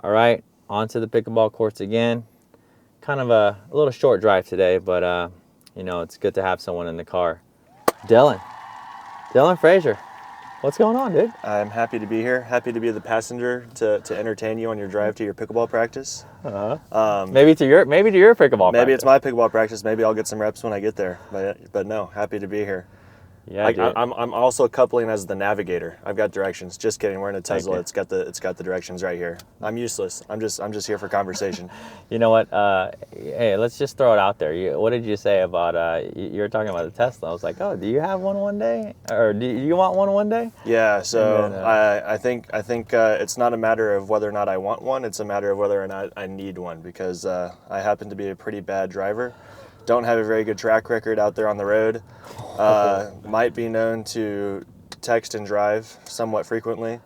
All right, on to the pickleball courts again. Kind of a little short drive today, but you know, it's good to have someone in the car. Dylan Frazier, what's going on, dude? I'm happy to be here. Happy to be the passenger to entertain you on your drive to your pickleball practice. Maybe to your pickleball. Maybe practice. it's my pickleball practice. Maybe I'll get some reps when I get there. But no, happy to be here. Yeah, I'm also coupling as the navigator. I've got directions. Just kidding. We're in a Tesla. Okay. It's got the directions right here. I'm useless. I'm just here for conversation. You know what? Hey, let's just throw it out there. What did you say about? You were talking about the Tesla. I was like, oh, do you have one day, or do you want one day? Yeah. So then, I think it's not a matter of whether or not I want one. It's a matter of whether or not I need one, because I happen to be a pretty bad driver. Don't have a very good track record out there on the road. Might be known to text and drive somewhat frequently.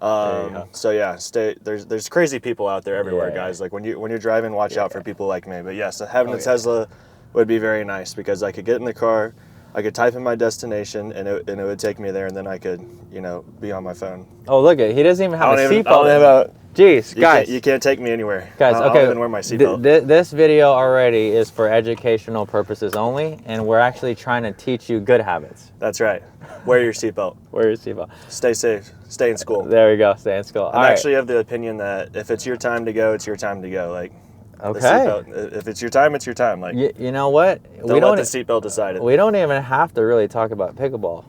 So yeah, there's crazy people out there everywhere, guys. Like when you're driving, watch out for people like me. But yes, having a Tesla would be very nice, because I could get in the car, I could type in my destination, and it would take me there, and then I could, be on my phone. Oh, look it. He doesn't even have a seatbelt. Jeez, guys. You can't take me anywhere. Guys, I don't even wear my seatbelt. This video already is for educational purposes only, and we're actually trying to teach you good habits. That's right. Wear your seatbelt. Wear your seatbelt. Stay safe. Stay in school. There we go. Stay in school. I'm actually of the opinion that if it's your time to go, it's your time to go. Like, okay. The seatbelt, if it's your time, it's your time. Like, you know what? Don't let the seatbelt decide it. We don't even have to really talk about pickleball.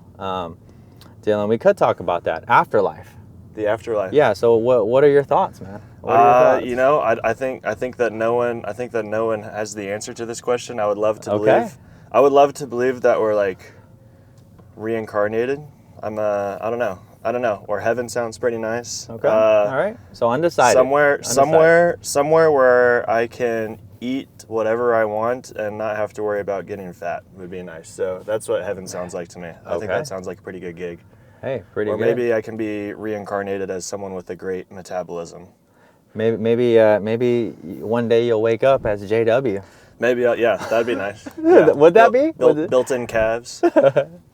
Dylan, we could talk about that. Afterlife. The afterlife. Yeah. So what are your thoughts, man? What are your thoughts? I think that no one has the answer to this question. I would love to believe. I would love to believe that we're like reincarnated. I don't know. Or heaven sounds pretty nice. Okay. All right. So undecided. Somewhere where I can eat whatever I want and not have to worry about getting fat would be nice. So that's what heaven sounds like to me. I think that sounds like a pretty good gig. Hey, pretty good. Or maybe I can be reincarnated as someone with a great metabolism. Maybe one day you'll wake up as JW. Maybe, yeah, that'd be nice. Yeah. Would that be? Built-in calves.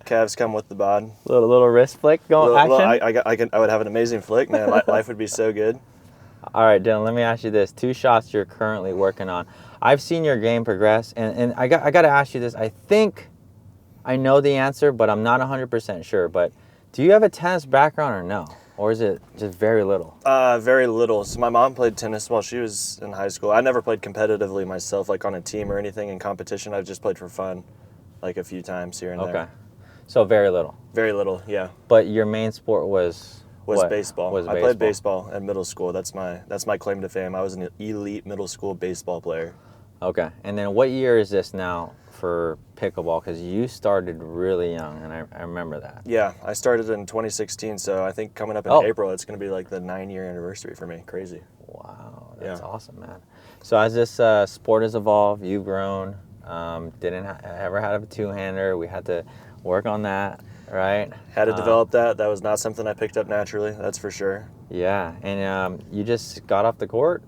Calves come with the bod. Little wrist flick action? I would have an amazing flick, man. Life would be so good. All right, Dylan, let me ask you this. 2 shots you're currently working on. I've seen your game progress, and I got to ask you this. I think I know the answer, but I'm not 100% sure. But do you have a tennis background or no? Or is it just very little? Very little. So my mom played tennis while she was in high school. I never played competitively myself, like on a team or anything in competition. I've just played for fun, like a few times here and there. Okay. So very little. Very little, yeah. But your main sport was what? Baseball. I played baseball in middle school. That's my claim to fame. I was an elite middle school baseball player. Okay. And then what year is this now for pickleball? Because you started really young, and I remember that. Yeah, I started in 2016, so I think coming up in April, it's going to be like the 9-year anniversary for me. Crazy. Wow, that's awesome, man. So as this sport has evolved, you've grown, didn't ever have a two-hander. We had to work on that, right? Had to develop that. That was not something I picked up naturally, that's for sure. Yeah, and you just got off the court.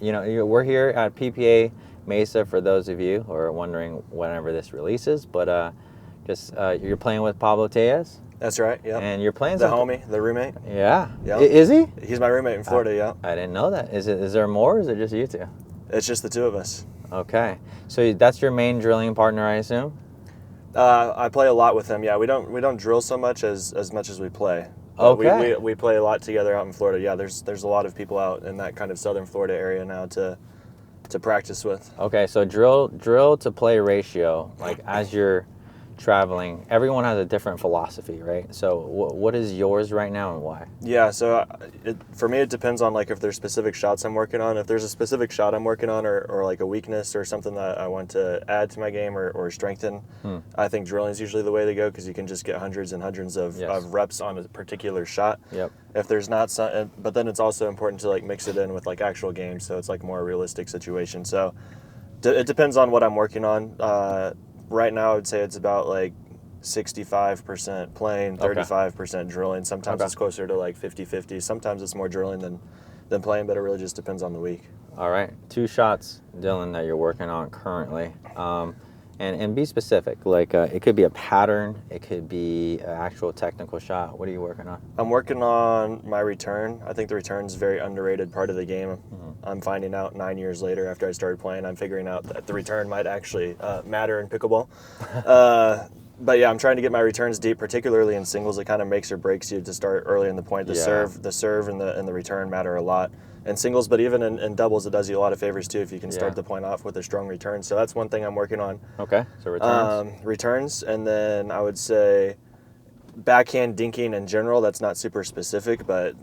We're here at PPA Mesa, for those of you who are wondering whenever this releases, but you're playing with Pablo Tejas. That's right, yeah. And you're playing the homie, the roommate. Yeah. Yep. Is he? He's my roommate in Florida, yeah. I didn't know that. Is there more, or is it just you two? It's just the two of us. Okay. So that's your main drilling partner, I assume? I play a lot with him, yeah. We don't drill so much as much as we play. Okay. We play a lot together out in Florida. Yeah, there's a lot of people out in that kind of southern Florida area now to practice with. Okay, so drill to play ratio, like as you're traveling, everyone has a different philosophy, right? So what is yours right now and why? Yeah, so for me it depends on like if there's specific shots I'm working on. If there's a specific shot I'm working on or like a weakness or something that I want to add to my game or strengthen, I think drilling is usually the way to go, because you can just get hundreds and hundreds of reps on a particular shot. Yep. If there's not some, but then it's also important to like mix it in with like actual games, so it's like more realistic situation. So it depends on what I'm working on. Right now, I would say it's about like 65% playing, 35% drilling. Sometimes it's closer to like 50-50. Sometimes it's more drilling than playing, but it really just depends on the week. All right. 2 shots, Dylan, that you're working on currently. And be specific. Like it could be a pattern. It could be an actual technical shot. What are you working on? I'm working on my return. I think the return's a very underrated part of the game. I'm finding out 9 years later after I started playing, I'm figuring out that the return might actually matter in pickleball. But yeah, I'm trying to get my returns deep, particularly in singles. It kind of makes or breaks you to start early in the point. The serve, and the return matter a lot in singles, but even in doubles, it does you a lot of favors too if you can start the point off with a strong return. So that's one thing I'm working on. Okay, so returns. Returns, and then I would say backhand dinking in general. That's not super specific, but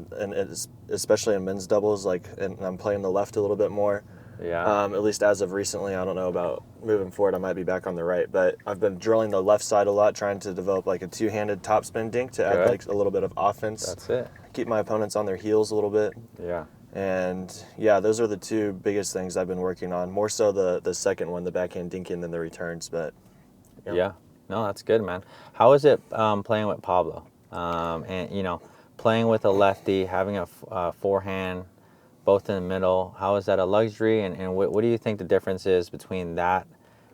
especially in men's doubles, and I'm playing the left a little bit more. Yeah. At least as of recently, I don't know about moving forward. I might be back on the right, but I've been drilling the left side a lot, trying to develop like a two-handed topspin dink to add like a little bit of offense. That's it. Keep my opponents on their heels a little bit. Yeah. And yeah, those are the two biggest things I've been working on. More so the second one, the backhand dinking, than the returns. But yeah, no, that's good, man. How is it playing with Pablo? And you know, playing with a lefty, having a forehand, both in the middle. How is that a luxury? And what do you think the difference is between that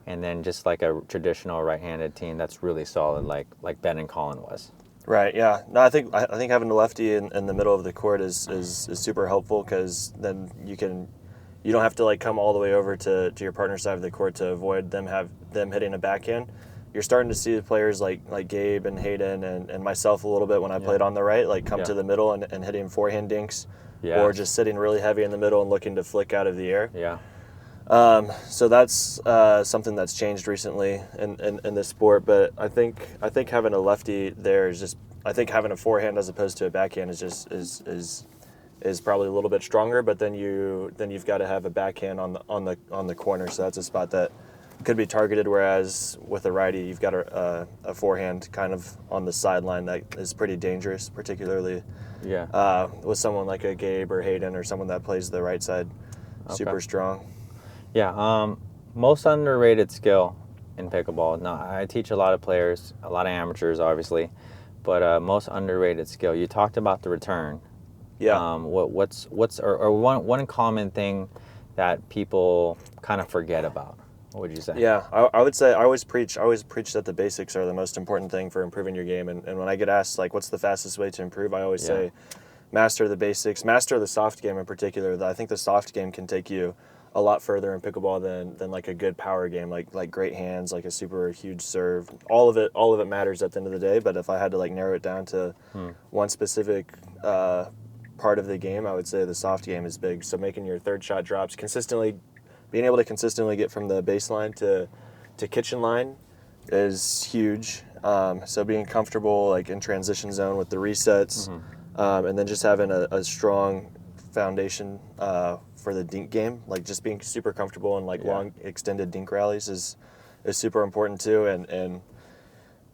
and then just like a traditional right-handed team that's really solid, like Ben and Colin was? Right. Yeah. No, I think having the lefty in the middle of the court is super helpful, because then you don't have to like come all the way over to your partner's side of the court to avoid them hitting a backhand. You're starting to see the players like Gabe and Hayden and myself a little bit when I played on the right, like come to the middle and hitting forehand dinks, or just sitting really heavy in the middle and looking to flick out of the air. Yeah. So that's something that's changed recently in this sport. But I think having a lefty there is just, I think having a forehand as opposed to a backhand is probably a little bit stronger. But then you've got to have a backhand on the corner. So that's a spot that could be targeted. Whereas with a righty, you've got a forehand kind of on the sideline that is pretty dangerous, particularly with someone like a Gabe or Hayden or someone that plays the right side super strong. Yeah, most underrated skill in pickleball. Now, I teach a lot of players, a lot of amateurs, obviously, but most underrated skill. You talked about the return. Yeah. What's one common thing that people kind of forget about? What would you say? Yeah, I would say I always preach that the basics are the most important thing for improving your game. And when I get asked like what's the fastest way to improve, I always say master the basics, master the soft game in particular. I think the soft game can take you a lot further in pickleball than like a good power game, like great hands, like a super huge serve. All of it matters at the end of the day. But if I had to like narrow it down to one specific part of the game, I would say the soft game is big. So making your third shot drops consistently, being able to consistently get from the baseline to kitchen line is huge. So being comfortable like in transition zone with the resets, and then just having a strong foundation for the dink game, like just being super comfortable in like long extended dink rallies is super important too. And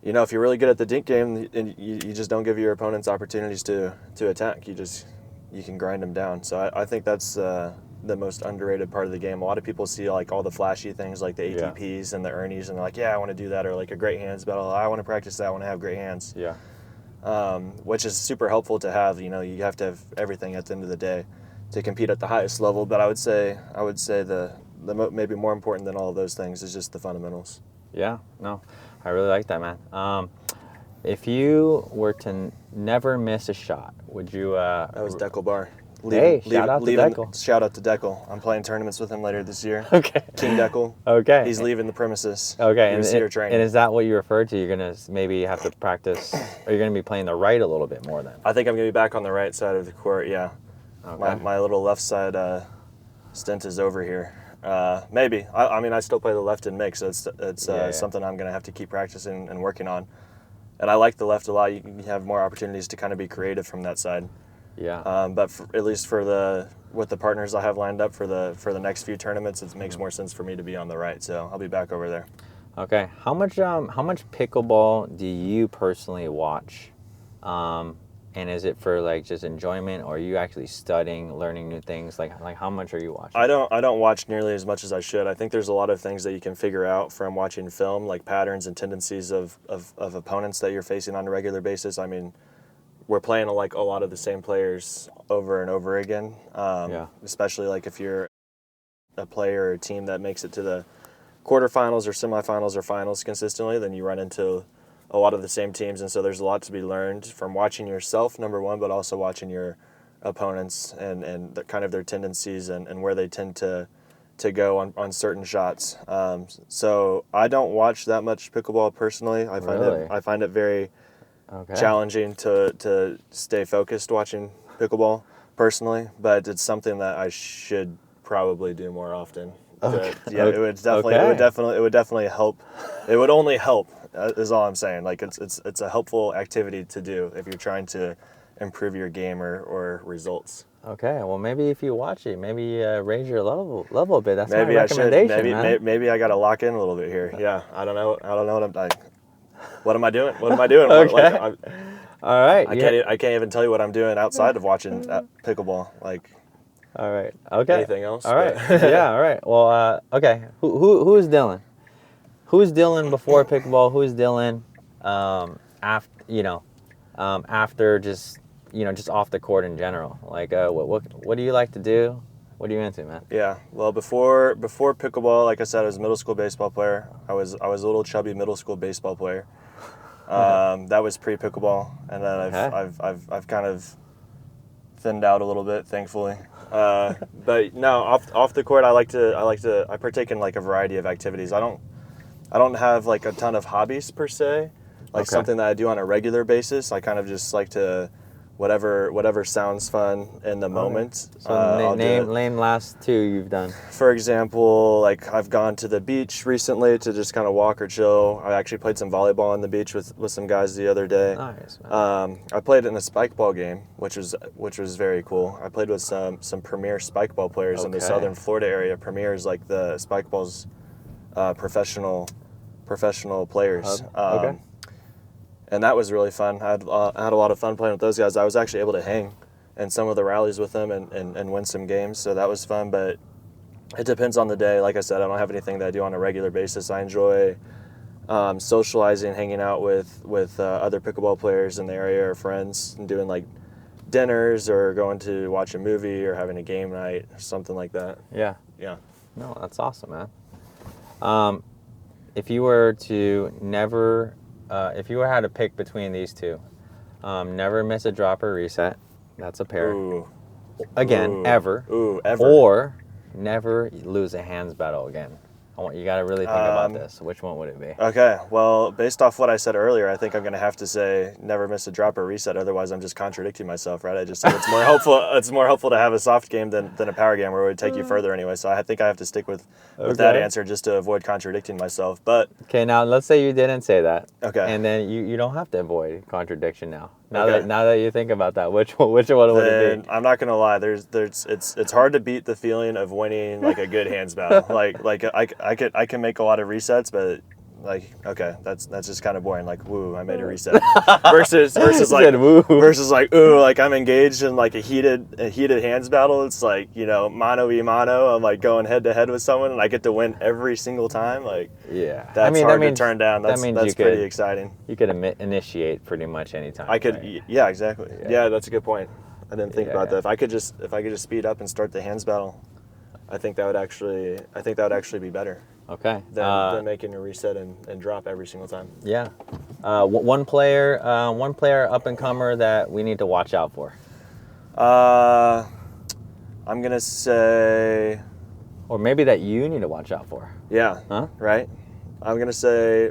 you know, if you're really good at the dink game and you just don't give your opponents opportunities to attack, you can grind them down. So I think that's the most underrated part of the game. A lot of people see like all the flashy things like the ATPs and the Ernies, and they're like, yeah, I want to do that, or like a great hands battle. I want to practice that. I want to have great hands. Yeah. Which is super helpful to have. You know, you have to have everything at the end of the day to compete at the highest level. But I would say the maybe more important than all of those things is just the fundamentals. Yeah. No, I really like that, man. If you were to never miss a shot, would you? That was Deckel Bar. Shout out to Deckel. Shout out to Deckel. I'm playing tournaments with him later this year. Okay. King Deckel. Okay. He's leaving the premises. Okay. He was here training. And is that what you referred to? You're going to maybe have to practice, or you're going to be playing the right a little bit more then? I think I'm going to be back on the right side of the court, yeah. Okay. My little left side stint is over here. Maybe. I mean, I still play the left in mix, so it's something I'm going to have to keep practicing and working on. And I like the left a lot. You can have more opportunities to kind of be creative from that side. Yeah. But at least with the partners I have lined up for the next few tournaments, it makes more sense for me to be on the right. So I'll be back over there. Okay. How much pickleball do you personally watch? And is it for like just enjoyment, or are you actually studying, learning new things? Like how much are you watching? I don't watch nearly as much as I should. I think there's a lot of things that you can figure out from watching film, like patterns and tendencies of opponents that you're facing on a regular basis. I mean, we're playing like a lot of the same players over and over again. Especially like if you're a player or a team that makes it to quarterfinals or semifinals or finals consistently, then you run into a lot of the same teams, and so there's a lot to be learned from watching yourself, number one, but also watching your opponents and kind of their tendencies and where they tend to go on certain shots. So I don't watch that much pickleball personally. I find it very challenging to stay focused watching pickleball personally, but it's something that I should probably do more often. It would definitely help. It would only help, is all I'm saying. Like it's a helpful activity to do if you're trying to improve your game or results. Okay, well maybe if you watch it, maybe raise your level a bit. That's maybe my recommendation. Maybe I got to lock in a little bit here. Yeah, I don't know what I'm like. What am I doing? What am I doing? Okay. All right. I can't even tell you what I'm doing outside of watching pickleball. Like. All right. Okay. Anything else? All right. Yeah. All right. Well. Okay. Who is Dylan? Who's Dylan before pickleball? Who's Dylan after just off the court in general? Like what do you like to do? What are you into, man? Yeah. Well, before pickleball, like I said, I was a middle school baseball player. I was a little chubby middle school baseball player. That was pre-pickleball, and then I've kind of thinned out a little bit, thankfully. But no, off the court, I partake in like a variety of activities. I don't have like a ton of hobbies per se, like something that I do on a regular basis. I kind of just like to whatever sounds fun in the moment. So name last two you've done. For example, like I've gone to the beach recently to just kind of walk or chill. I actually played some volleyball on the beach with some guys the other day. Nice, man. I played in a spike ball game, which was very cool. I played with some premier spike ball players in the Southern Florida area. Premier is like the spike ball's professional players. And that was really fun. I had a lot of fun playing with those guys. I was actually able to hang in some of the rallies with them and win some games, so that was fun. But it depends on the day. Like I said, I don't have anything that I do on a regular basis. I enjoy socializing, hanging out with other pickleball players in the area or friends, and doing like dinners or going to watch a movie or having a game night or something like that. Yeah. Yeah. No, that's awesome, man. If you were to if you had to pick between these two, never miss a drop or reset, that's a pair. Ooh. Again, ever. Ever. Or never lose a hands battle again. You got to really think about this. Which one would it be? Okay, well, based off what I said earlier, I think I'm going to have to say never miss a drop or reset. Otherwise, I'm just contradicting myself, right? I just said it's more helpful. It's more helpful to have a soft game than a power game, where it would take you further anyway. So I think I have to stick with that answer just to avoid contradicting myself. But okay, now let's say you didn't say that. Okay. And then you don't have to avoid contradiction now. Now that you think about that, which one would it be? I'm not gonna lie. It's hard to beat the feeling of winning like a good hands battle. like I can make a lot of resets, but like that's just kind of boring. Like woo, I made a reset. versus like ooh, like I'm engaged in like a heated hands battle. It's like mano a mano. I'm like going head to head with someone, and I get to win every single time. Like that's hard to turn down. That's pretty exciting. You could initiate pretty much anytime. I could, right? Yeah, exactly. Yeah, that's a good point. I didn't think about that. If I could just speed up and start the hands battle, I think that would actually be better. Okay. Than making a reset and drop every single time. Yeah. One player up and comer that we need to watch out for. I'm gonna say. Or maybe that you need to watch out for. Yeah. Huh? Right. I'm gonna say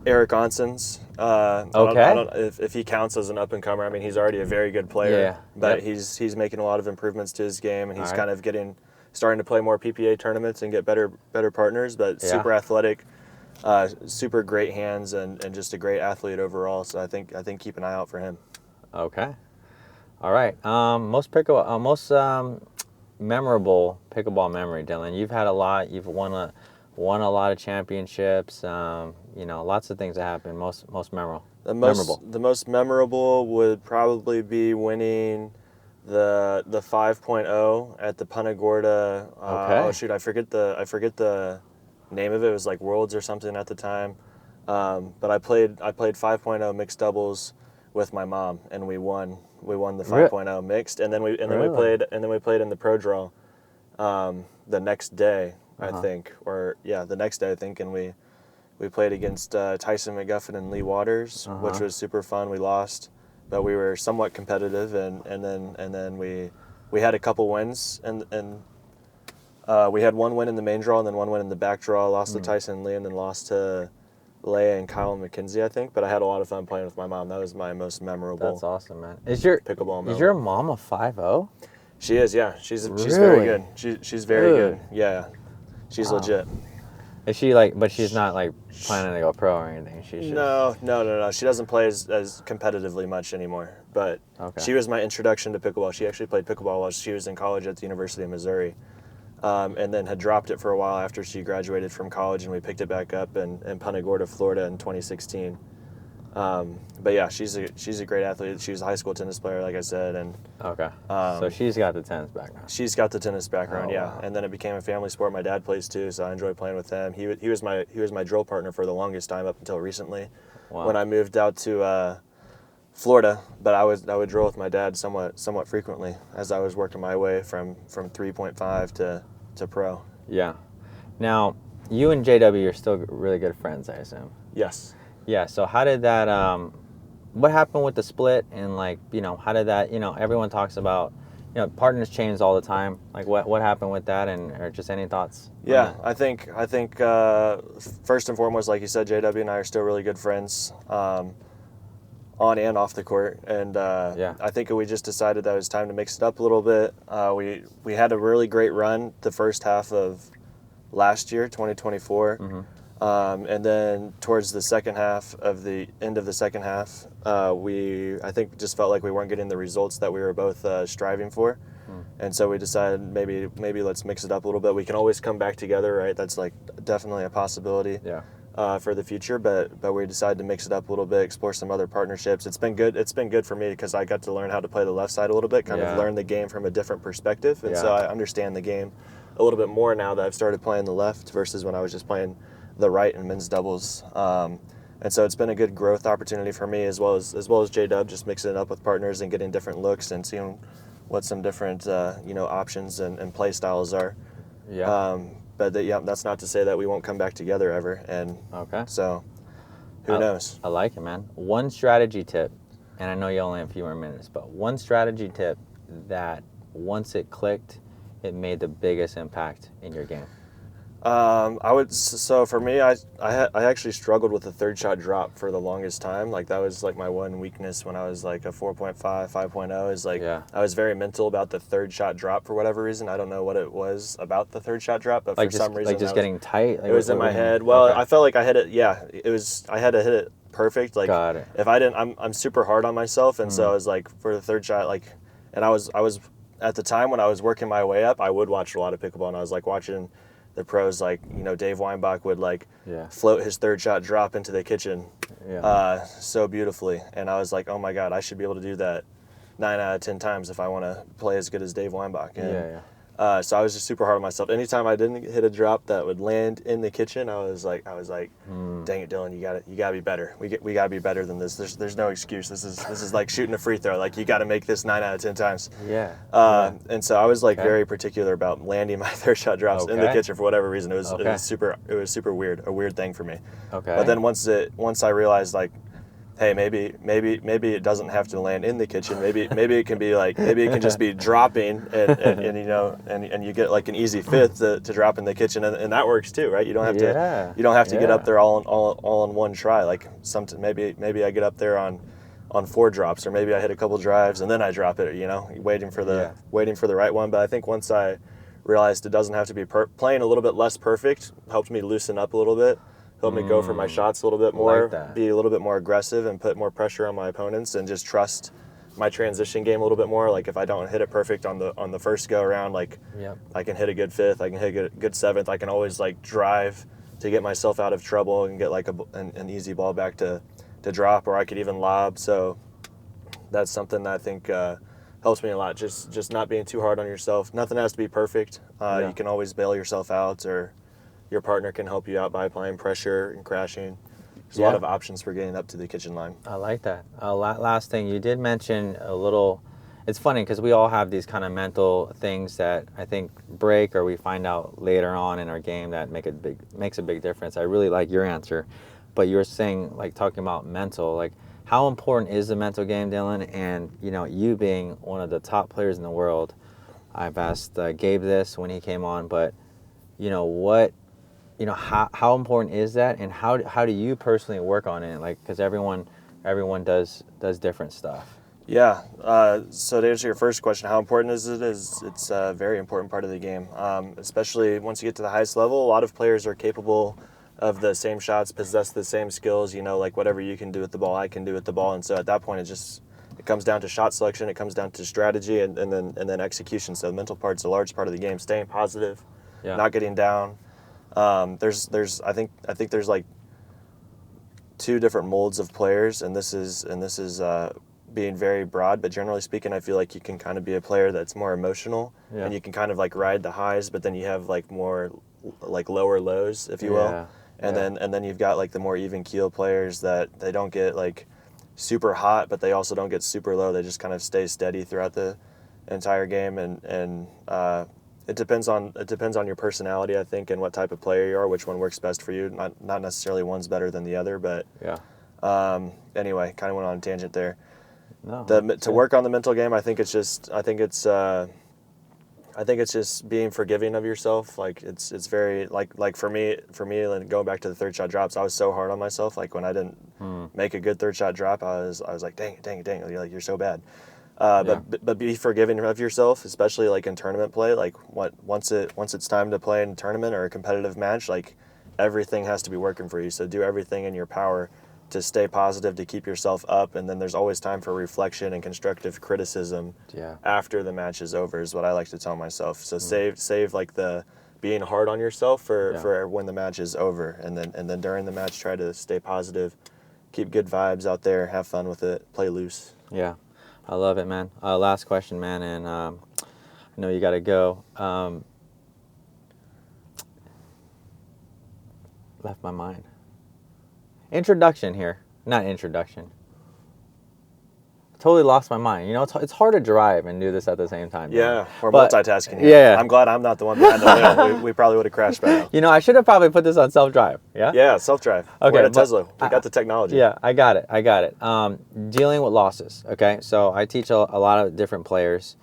Eric Onsens. I don't know if he counts as an up and comer. I mean, he's already a very good player, but he's making a lot of improvements to his game, and he's kind of starting to play more PPA tournaments and get better partners. But super athletic, super great hands, and just a great athlete overall. So I think keep an eye out for him. Okay. All right. Most memorable pickleball memory, Dylan. You've had a lot. You've won a lot of championships. Lots of things that happen. Most memorable. The most memorable would probably be winning the 5.0 at the Punta Gorda. Oh shoot, I forget the name of it. It was like Worlds or something at the time. But I played 5.0 mixed doubles with my mom, and we won the 5.0 mixed, and then we played in the pro draw the next day. I think, or yeah, the next day I think, and we played against Tyson McGuffin and Lee Waters, which was super fun. We lost, but we were somewhat competitive, and then we had a couple wins, and we had one win in the main draw and then one win in the back draw. Lost to Tyson and Lee, and then lost to Leia and Kyle McKenzie, I think. But I had a lot of fun playing with my mom. That was my most memorable. That's awesome, man. Is your pickleball moment. Is your mom a 5-0? She is, yeah. She's Really? very good. She's very good. Yeah, she's legit. Is she like? But she's not like planning to go pro or anything. She's just... No. She doesn't play as competitively much anymore. But she was my introduction to pickleball. She actually played pickleball while she was in college at the University of Missouri, and then had dropped it for a while after she graduated from college, and we picked it back up in Punta Gorda, Florida, in 2016. But yeah, she's a great athlete. She was a high school tennis player, like I said, and so she's got the tennis background. She's got the tennis background, yeah. Wow. And then it became a family sport. My dad plays too, so I enjoy playing with him. He was my drill partner for the longest time up until recently, when I moved out to Florida. But I would drill with my dad somewhat frequently as I was working my way from 3.5 to pro. Yeah. Now, you and JW are still really good friends, I assume. Yes. Yeah, so how did that, what happened with the split, and like, how did that, everyone talks about, partners change all the time. Like what happened with that, and or just any thoughts? Yeah, I think first and foremost, like you said, JW and I are still really good friends, on and off the court, and I think we just decided that it was time to mix it up a little bit. We had a really great run the first half of last year, 2024. And then towards the second half of the end of the second half, I think just felt like we weren't getting the results that we were both striving for. And so we decided maybe let's mix it up a little bit. We can always come back together, right? That's like definitely a possibility for the future, but we decided to mix it up a little bit, explore some other partnerships. It's been good for me because I got to learn how to play the left side a little bit, kind of learn the game from a different perspective. And so I understand the game a little bit more now that I've started playing the left versus when I was just playing the right in men's doubles, and so it's been a good growth opportunity for me, as well as JDub, just mixing it up with partners and getting different looks and seeing what some different options and play styles are. But that's not to say that we won't come back together ever. And so who knows? I like it, man. One strategy tip, and I know you only have a few more minutes, but one strategy tip that once it clicked, it made the biggest impact in your game. So for me, I actually struggled with the third shot drop for the longest time. Like that was like my one weakness when I was like a 4.5, 5.0 is like, I was very mental about the third shot drop for whatever reason. I don't know what it was about the third shot drop, but like for some reason, like just getting tight. Like it was in my head. Well, I felt like I hit it. Yeah, I had to hit it perfect. Like got it. If I didn't, I'm super hard on myself. And so I was like, for the third shot, like, and I was at the time when I was working my way up, I would watch a lot of pickleball, and I was like watching the pros, like, Dave Weinbach would like float his third shot drop into the kitchen so beautifully. And I was like, oh my God, I should be able to do that 9 out of 10 times if I want to play as good as Dave Weinbach. And, so I was just super hard on myself. Anytime I didn't hit a drop that would land in the kitchen, I was like, dang it, Dylan, you gotta be better. We gotta be better than this. There's no excuse. This is like shooting a free throw. Like you gotta make this 9 out of 10 times. And so I was like very particular about landing my third shot drops in the kitchen for whatever reason. It was super weird, a weird thing for me. But then once I realized, like, hey, maybe it doesn't have to land in the kitchen. Maybe it can be like, maybe it can just be dropping, and you get like an easy fifth to drop in the kitchen, and that works too, right? You don't have to get up there all in one try. Like maybe I get up there on 4 drops, or maybe I hit a couple drives and then I drop it. Waiting for the right one. But I think once I realized it doesn't have to be playing a little bit less perfect helped me loosen up a little bit. Help me go for my shots a little bit more, be a little bit more aggressive, and put more pressure on my opponents, and just trust my transition game a little bit more. Like if I don't hit it perfect on the first go around, like I can hit a good fifth, I can hit a good seventh. I can always like drive to get myself out of trouble and get like an easy ball back to drop, or I could even lob. So that's something that I think helps me a lot. Just not being too hard on yourself. Nothing has to be perfect. You can always bail yourself out, or your partner can help you out by applying pressure and crashing. There's a lot of options for getting up to the kitchen line. I like that. Last thing, you did mention a little, it's funny because we all have these kind of mental things that I think break, or we find out later on in our game that makes a big difference. I really like your answer, but you were saying, like, talking about mental, like, how important is the mental game, Dylan? And you being one of the top players in the world, I've asked Gabe this when he came on, but how important is that, and how do you personally work on it? Like, because everyone does different stuff. Yeah. So to answer your first question, how important is it? It's a very important part of the game, especially once you get to the highest level. A lot of players are capable of the same shots, possess the same skills. Like whatever you can do with the ball, I can do with the ball, and so at that point, it comes down to shot selection. It comes down to strategy, and then execution. So the mental part's a large part of the game. Staying positive, not getting down. I think there's like two different molds of players, and this is being very broad, but generally speaking, I feel like you can kind of be a player that's more emotional, and you can kind of like ride the highs, but then you have like more like lower lows, if you will, and then you've got like the more even keel players that they don't get like super hot, but they also don't get super low. They just kind of stay steady throughout the entire game, and it depends on your personality, I think, and what type of player you are, which one works best for you. Not necessarily one's better than the other, but anyway, kind of went on a tangent there. No, to work on the mental game, I think it's just being forgiving of yourself. Like it's very like for me, like going back to the third shot drops, I was so hard on myself. Like when I didn't make a good third shot drop, I was like, dang it, you're so bad. But be forgiving of yourself, especially like in tournament play. Like once it's time to play in a tournament or a competitive match, like everything has to be working for you. So do everything in your power to stay positive, to keep yourself up, and then there's always time for reflection and constructive criticism after the match is over, is what I like to tell myself. So save like the being hard on yourself for when the match is over, and then during the match try to stay positive, keep good vibes out there, have fun with it, play loose. Yeah, I love it, man. Last question, man, and I know you got to go. Left my mind. Introduction here. Not introduction. Totally lost my mind. It's hard to drive and do this at the same time. Yeah, we're multitasking here. Yeah. I'm glad I'm not the one behind the wheel. We probably would have crashed by now. I should have probably put this on self-drive. Yeah? Yeah, self-drive. Okay, we're at Tesla. We got the technology. Yeah, I got it. Dealing with losses, okay? So I teach a lot of different players.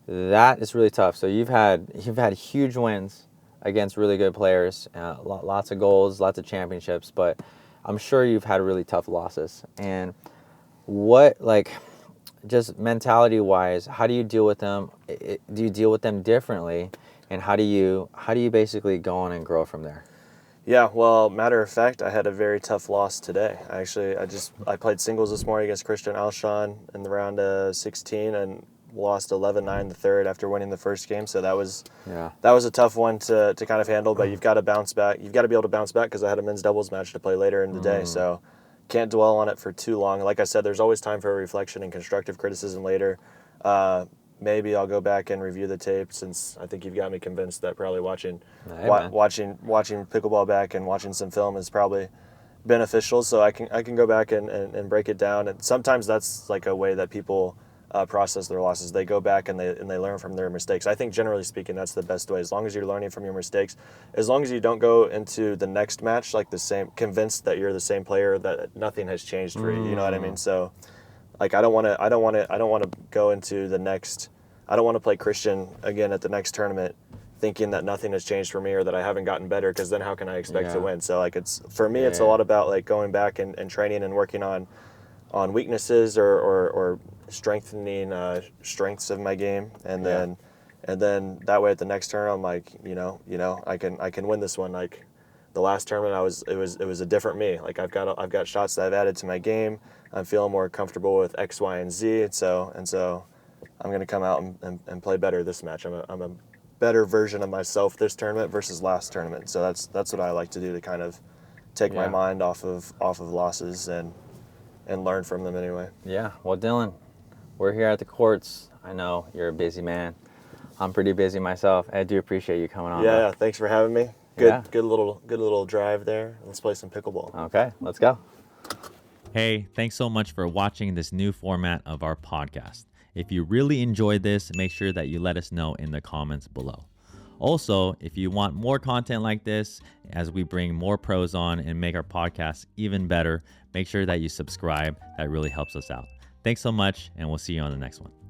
That is really tough. So you've had huge wins against really good players, lots of goals, lots of championships, but I'm sure you've had really tough losses. And what, like, just mentality-wise, how do you deal with them? Do you deal with them differently? And how do you basically go on and grow from there? Yeah, well, matter of fact, I had a very tough loss today. I played singles this morning against Christian Alshon in the round of 16 and lost 11-9 the third after winning the first game. So that was a tough one to kind of handle, but you've got to bounce back. You've got to be able to bounce back, because I had a men's doubles match to play later in the day. So can't dwell on it for too long. Like I said, there's always time for reflection and constructive criticism later. Maybe I'll go back and review the tape, since I think you've got me convinced that probably watching pickleball back and watching some film is probably beneficial. So I can go back and break it down. And sometimes that's like a way that people process their losses. They go back and they learn from their mistakes. I think generally speaking, that's the best way. As long as you're learning from your mistakes, as long as you don't go into the next match like convinced that you're the same player, that nothing has changed for you. You know what I mean? So, like I don't want to go into the next. I don't want to play Christian again at the next tournament thinking that nothing has changed for me or that I haven't gotten better, because then how can I expect to win? So like it's a lot about like going back and training and working on weaknesses or strengthening strengths of my game, and then that way at the next turn I'm like, I can win this one. Like the last tournament, it was a different me. Like I've got shots that I've added to my game. I'm feeling more comfortable with X, Y, and Z, and so I'm gonna come out and play better this match. I'm a better version of myself this tournament versus last tournament. So that's what I like to do, to kind of take my mind off of losses and learn from them anyway. Yeah. Well, Dylan, we're here at the courts. I know you're a busy man. I'm pretty busy myself. I do appreciate you coming on. Yeah, thanks for having me. Good little drive there. Let's play some pickleball. Okay, let's go. Hey, thanks so much for watching this new format of our podcast. If you really enjoyed this, make sure that you let us know in the comments below. Also, if you want more content like this, as we bring more pros on and make our podcast even better, make sure that you subscribe. That really helps us out. Thanks so much, and we'll see you on the next one.